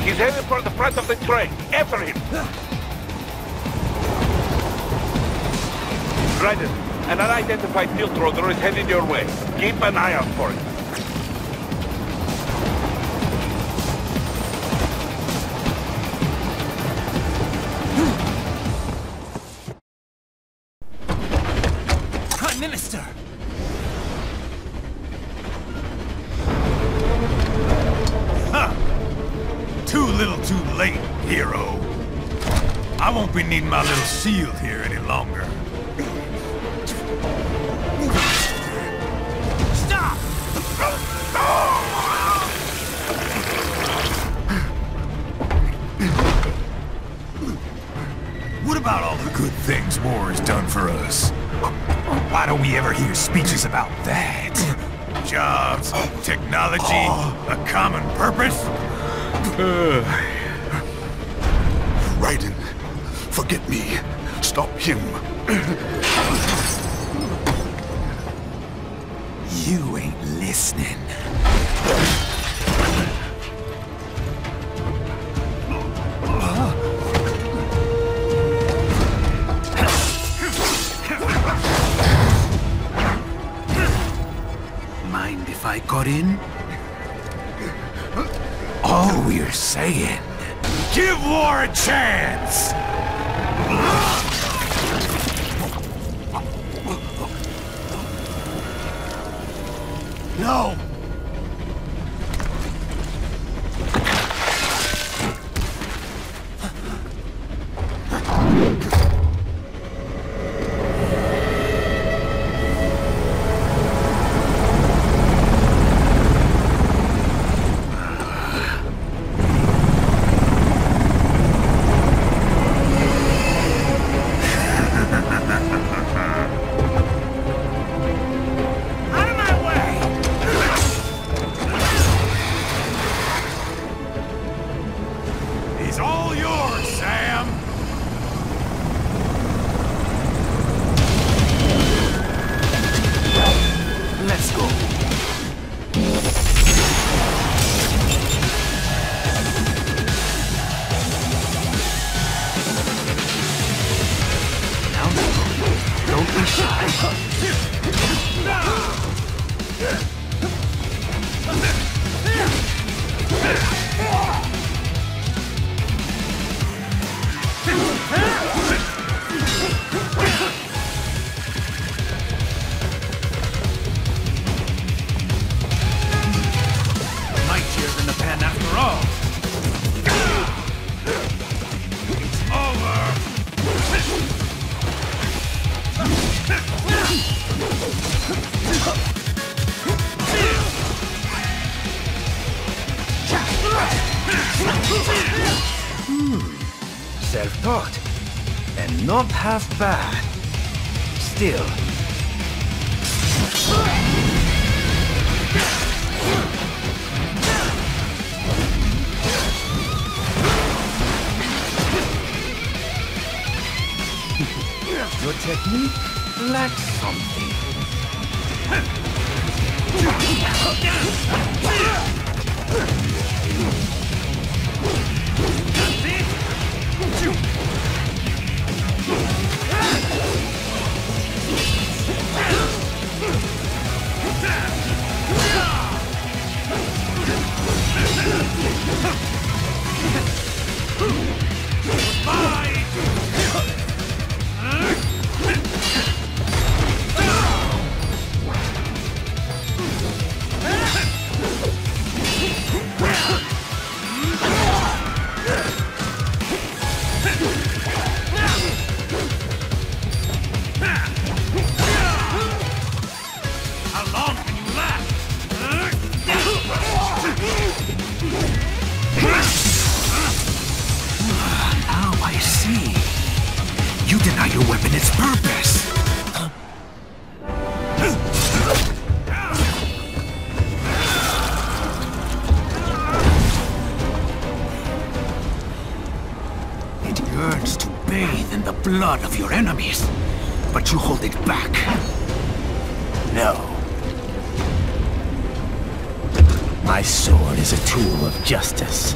He's headed for the front of the train. After him. Raiden, an unidentified field roader is heading your way. Keep an eye out for it. Prime Minister! Huh! Too little too late, hero. I won't be needing my little shield here any longer. Stop! What about all the good things war has done for us? Why don't we ever hear speeches about that? Jobs, technology, a common purpose? Raiden, forget me. Stop him. You ain't listening. Mind if I got in? All we're saying, give war a chance! No! He's all yours, Sam! Let's go. Now, don't be shy. Lightyear's in the pen after all. It's over. Self-taught. And not half bad. Still. Your technique lacks something. Now I see. You deny your weapon its purpose. It yearns to bathe in the blood of your enemies, but you hold it back. No. My sword is a tool of justice.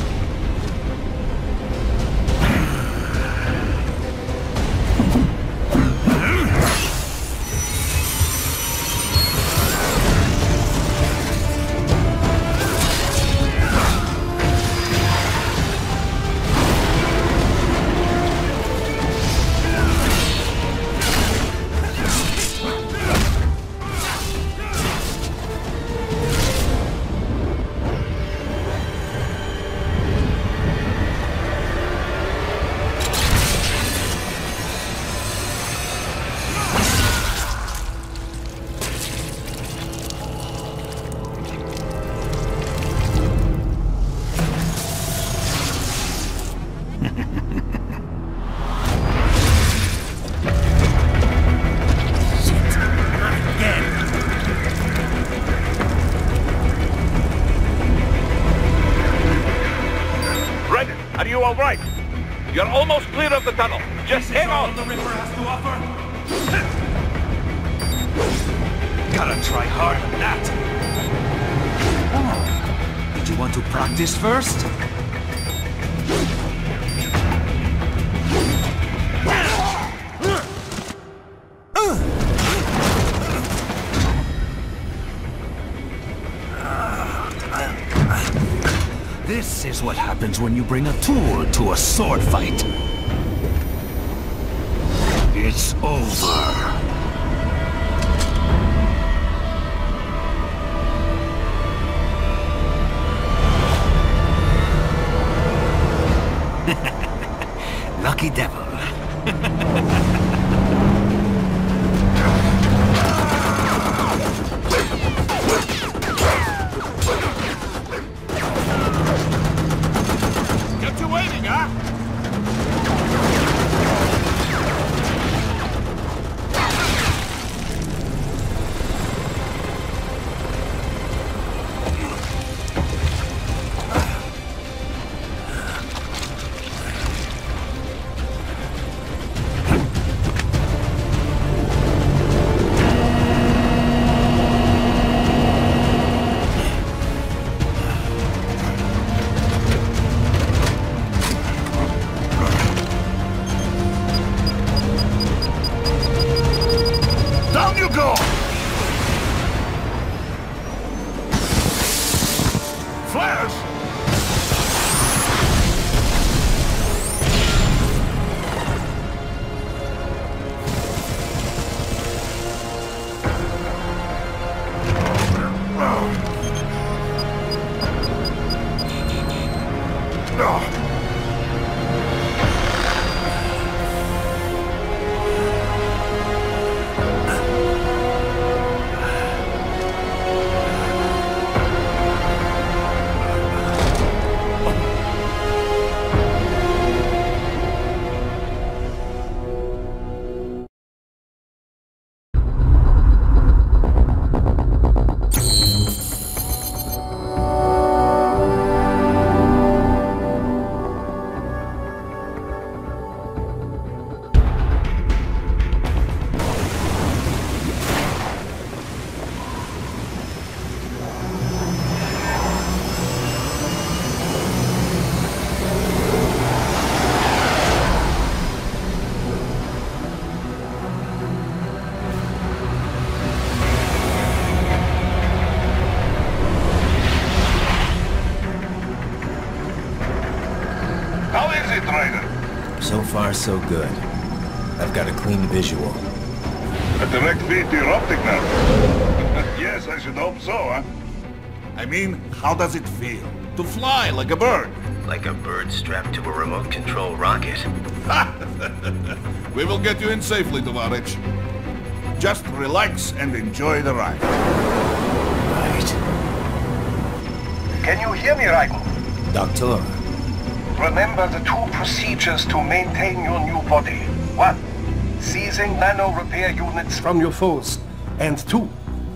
Reddit, are you all right? You're almost clear of the tunnel. Just hang on. The Ripper has to offer. Gotta try harder than that. Oh. Did you want to practice first? This is what happens when you bring a tool to a sword fight. It's over. Lucky devil. Get you waiting, huh? Down you go! Flares! How is it, Ryder? So far, so good. I've got a clean visual. A direct feed to your optic nerve. Yes, I should hope so, huh? I mean, how does it feel? To fly like a bird? Like a bird strapped to a remote control rocket. We will get you in safely, Tovarich. Just relax and enjoy the ride. Right. Can you hear me, Raiko? Doctor, Remember the two procedures to maintain your new body. 1. Seizing nano repair units from your foes. And 2.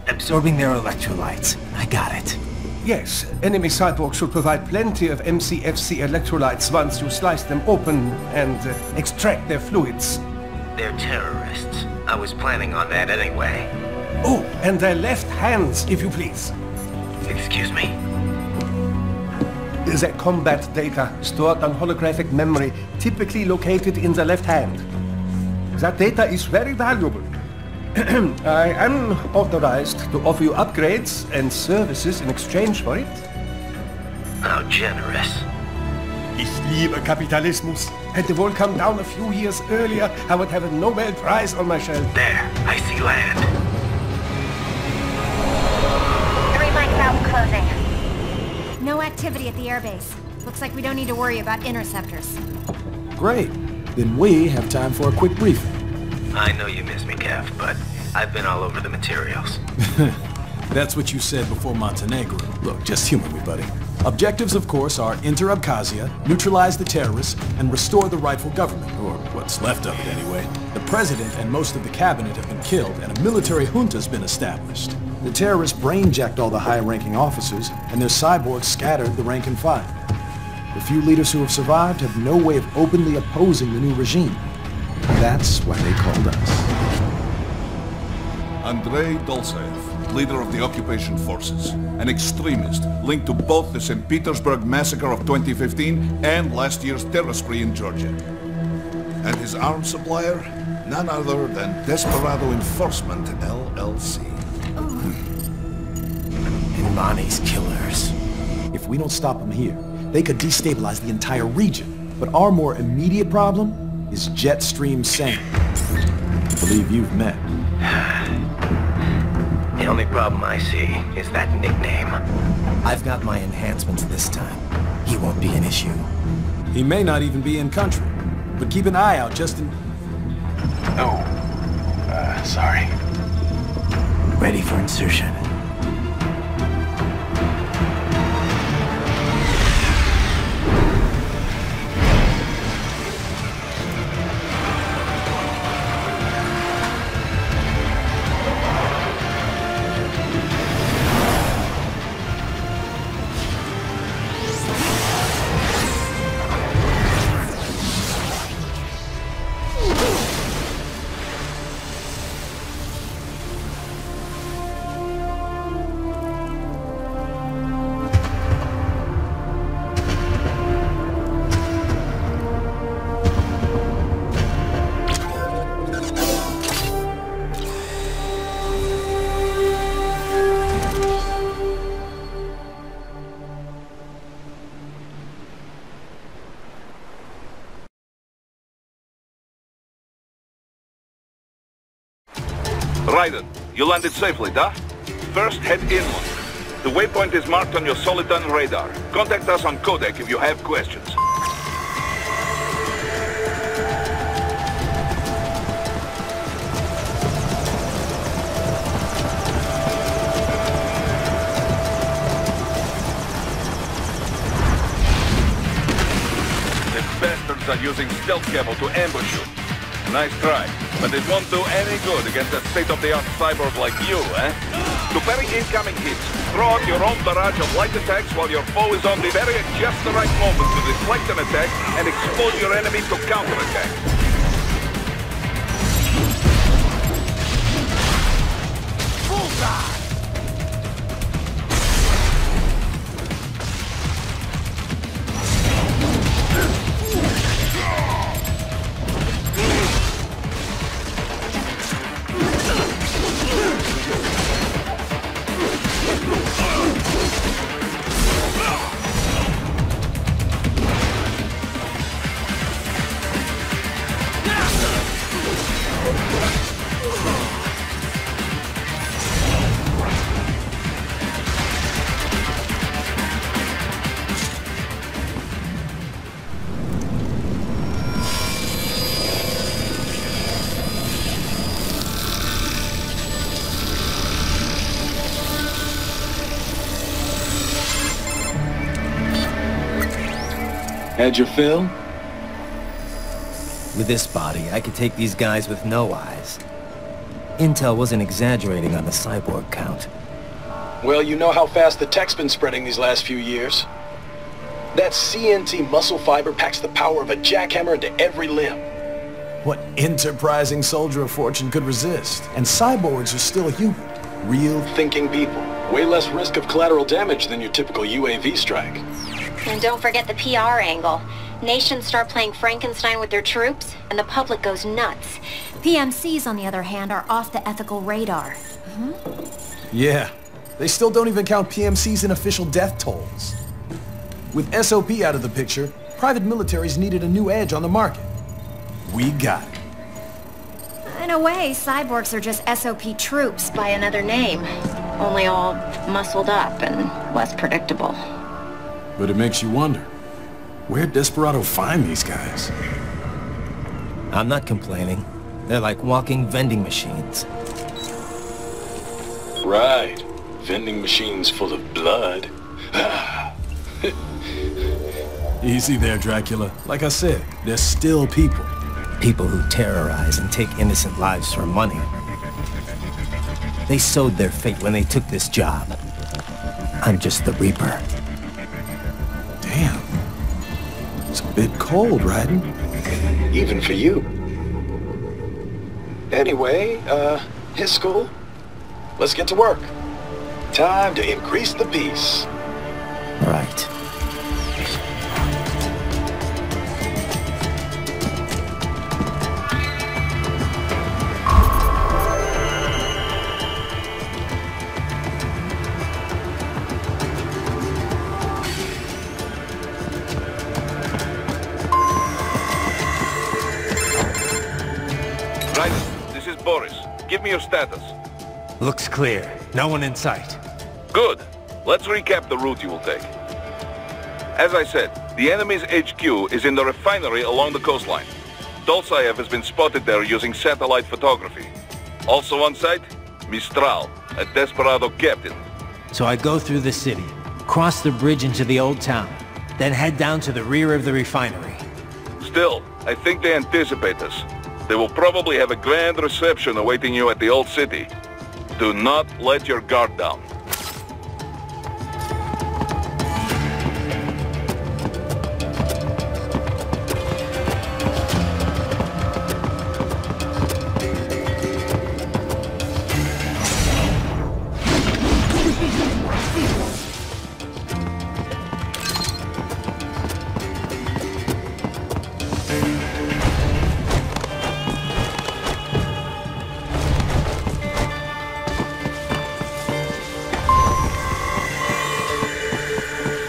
absorbing their electrolytes. I got it. Yes, enemy cyborgs should provide plenty of MCFC electrolytes once you slice them open and extract their fluids. They're terrorists. I was planning on that anyway. Oh, and their left hands, if you please. Excuse me? The combat data stored on holographic memory, typically located in the left hand. That data is very valuable. I am authorized to offer you upgrades and services in exchange for it. How generous. Ich liebe Kapitalismus. Had the war come down a few years earlier, I would have a Nobel Prize on my shelf. There, I see land. 3 mics out and closing. No activity at the airbase. Looks like we don't need to worry about interceptors. Great. Then we have time for a quick briefing. I know you miss me, Kev, but I've been all over the materials. That's what you said before Montenegro. Look, just humor me, buddy. Objectives, of course, are enter Abkhazia, neutralize the terrorists, and restore the rightful government, or what's left of it anyway. The president and most of the cabinet have been killed, and a military junta's been established. The terrorists brain-jacked all the high-ranking officers, and their cyborgs scattered the rank and file. The few leaders who have survived have no way of openly opposing the new regime. That's why they called us. Andrei Dolzaev, leader of the occupation forces, an extremist linked to both the St. Petersburg massacre of 2015 and last year's terror spree in Georgia. And his arms supplier, none other than Desperado Enforcement, LLC. Imani's killers. If we don't stop them here, they could destabilize the entire region. But our more immediate problem is Jetstream Sam, I believe you've met. The only problem I see is that nickname. I've got my enhancements this time. He won't be an issue. He may not even be in country, but keep an eye out just in... Oh, sorry. Ready for insertion. Raiden, you landed safely, da? First, head inland. The waypoint is marked on your Soliton radar. Contact us on Codec if you have questions. The bastards are using stealth cable to ambush you. Nice try, but it won't do any good against a state-of-the-art cyborg like you, eh? To parry incoming hits, throw out your own barrage of light attacks while your foe is on the very just the right moment to deflect an attack and expose your enemy to counterattack. Bullseye! Had your fill? With this body, I could take these guys with no eyes. Intel wasn't exaggerating on the cyborg count. Well, you know how fast the tech's been spreading these last few years. That CNT muscle fiber packs the power of a jackhammer into every limb. What enterprising soldier of fortune could resist? And cyborgs are still human. Real thinking people. Way less risk of collateral damage than your typical UAV strike. And don't forget the PR angle. Nations start playing Frankenstein with their troops, and the public goes nuts. PMCs, on the other hand, are off the ethical radar. Yeah. They still don't even count PMCs in official death tolls. With SOP out of the picture, private militaries needed a new edge on the market. We got it. In a way, cyborgs are just SOP troops by another name. Only all muscled up and less predictable. But it makes you wonder, where'd Desperado find these guys? I'm not complaining. They're like walking vending machines. Right. Vending machines full of blood. Easy there, Dracula. Like I said, they're still people. People who terrorize and take innocent lives for money. They sowed their fate when they took this job. I'm just the Reaper. Damn. It's a bit cold, Raiden. Even for you. Anyway, his school? Let's get to work. Time to increase the peace. Right. Raiden, this is Boris. Give me your status. Looks clear. No one in sight. Good. Let's recap the route you will take. As I said, the enemy's HQ is in the refinery along the coastline. Dolsaev has been spotted there using satellite photography. Also on site, Mistral, a desperado captain. So I go through the city, cross the bridge into the old town, then head down to the rear of the refinery. Still, I think they anticipate us. They will probably have a grand reception awaiting you at the old city. Do not let your guard down.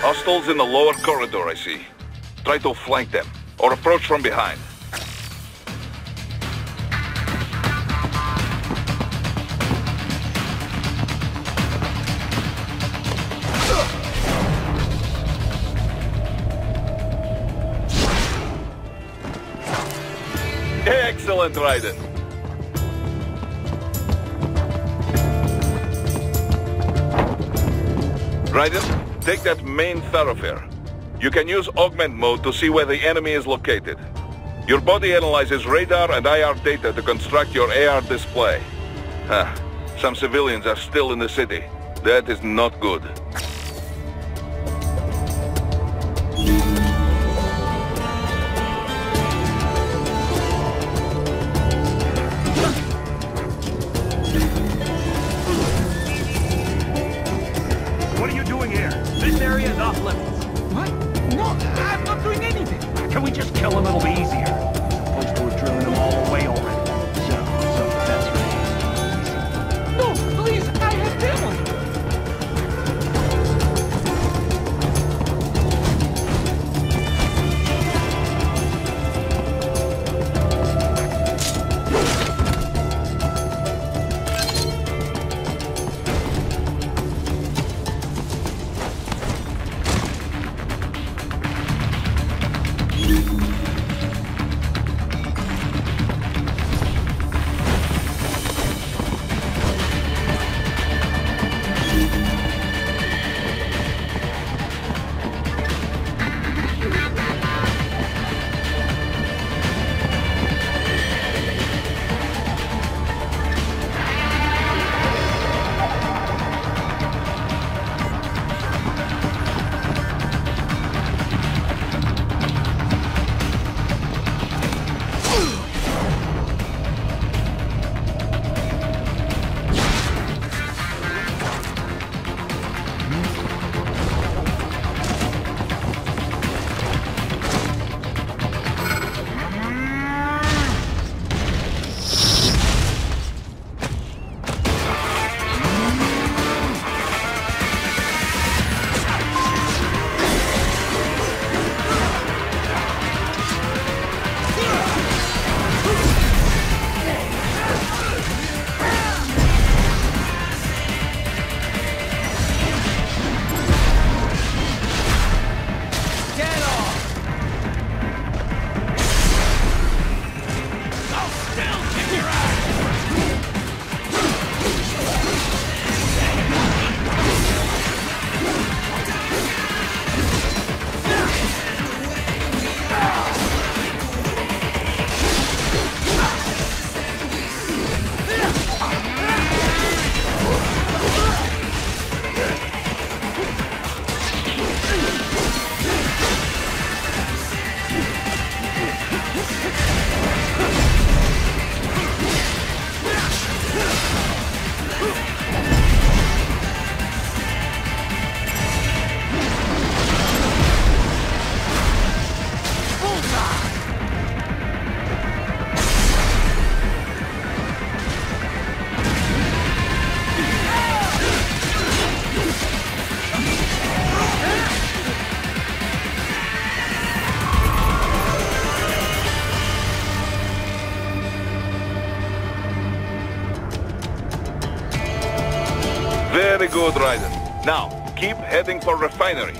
Hostiles in the lower corridor, I see. Try to flank them, or approach from behind. Excellent, Raiden. Raiden? Take that main thoroughfare. You can use augment mode to see where the enemy is located. Your body analyzes radar and IR data to construct your AR display. Some civilians are still in the city. That is not good. What are you doing here? This area is off limits. What? No, I'm not doing anything. Can we just kill him? It'll be easier. Supposed to have driven them all away already. So that's right. No, please, I have family. Very good, Raiden. Now, keep heading for refinery.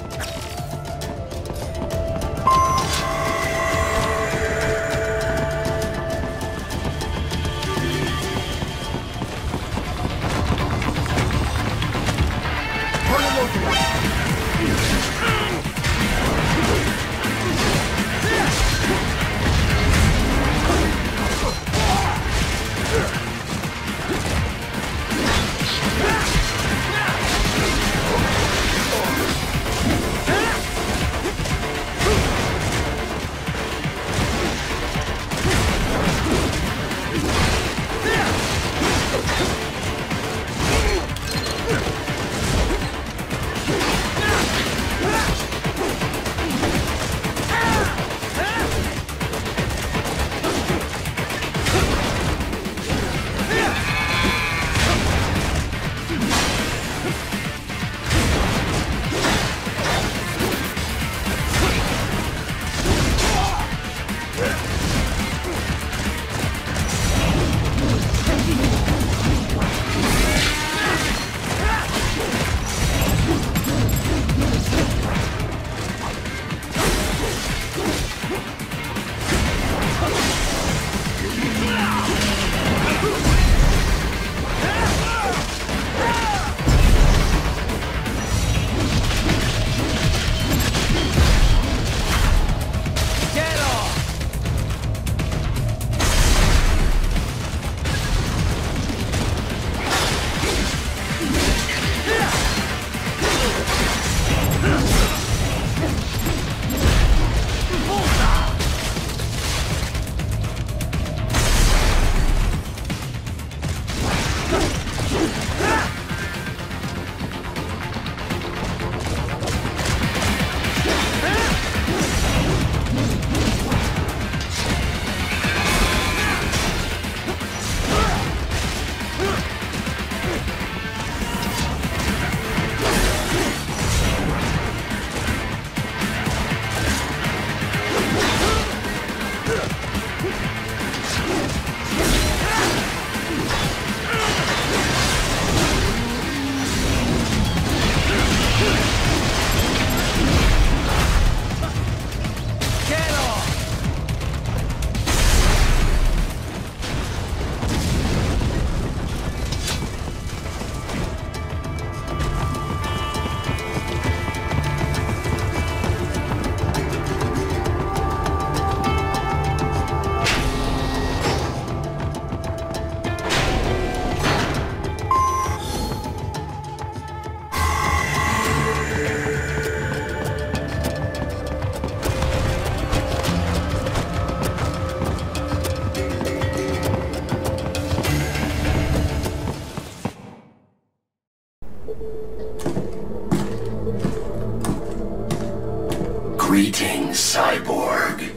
Greetings, cyborg.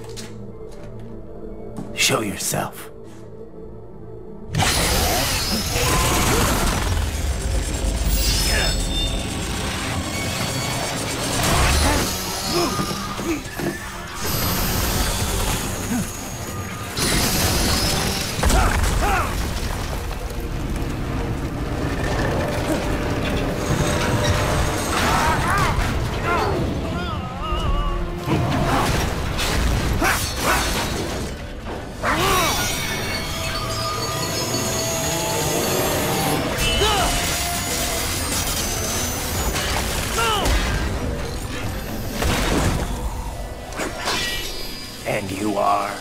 Show yourself. And you are?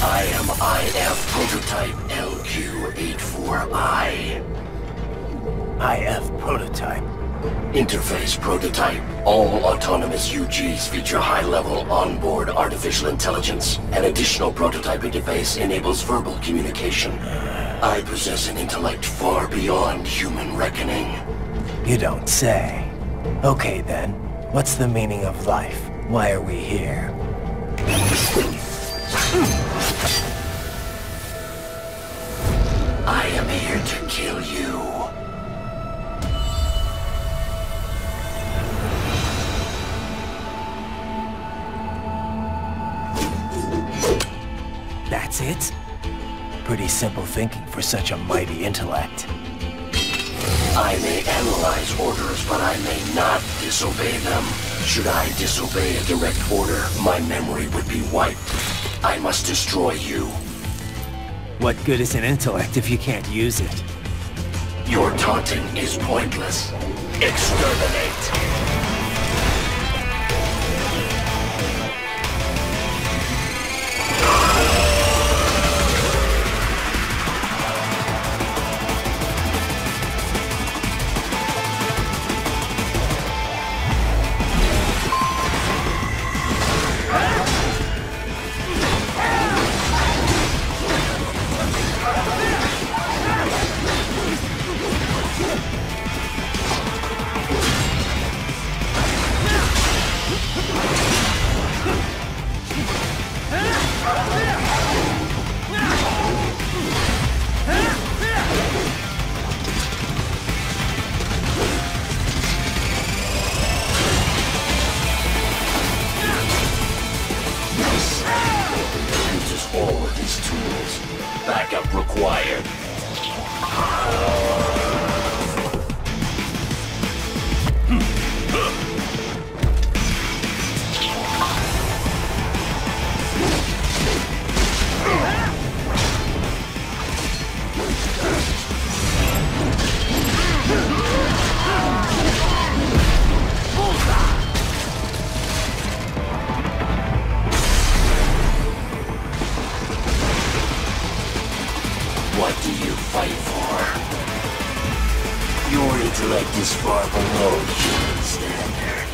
I am IF prototype LQ84I. IF prototype. Interface prototype. All autonomous UGs feature high-level onboard artificial intelligence. An additional prototype interface enables verbal communication. I possess an intellect far beyond human reckoning. You don't say. Okay then, what's the meaning of life? Why are we here? I am here to kill you. That's it? Pretty simple thinking for such a mighty intellect. I may analyze orders, but I may not disobey them. Should I disobey a direct order, my memory would be wiped. I must destroy you. What good is an intellect if you can't use it? Your taunting is pointless. Exterminate! Backup required. What do you fight for? Your intellect is far below human standard.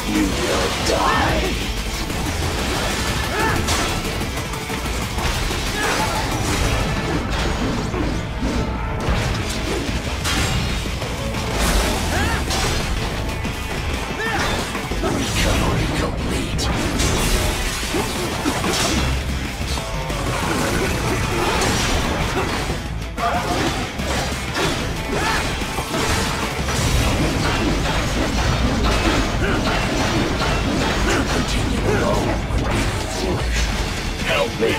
You will die. Recovery complete. Continue alone would be foolish. Help me!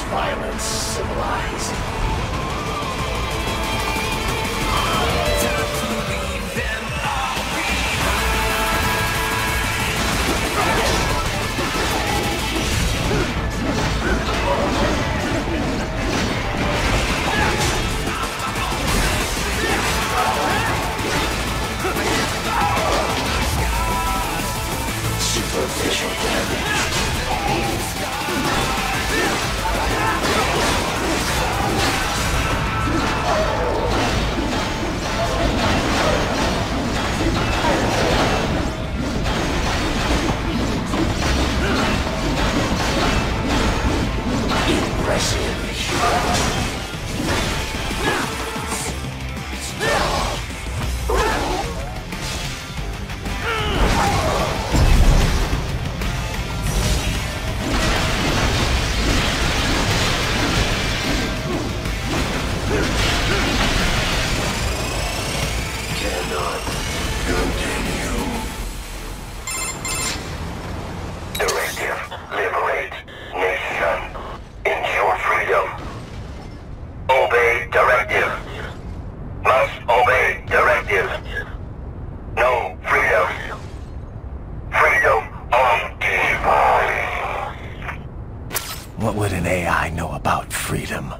Violence civilized. Superficial damage. Cannot continue. Directive, liberate nation, ensure freedom. Obey directive. Must obey directive. No freedom. Freedom on device. What would an AI know about freedom?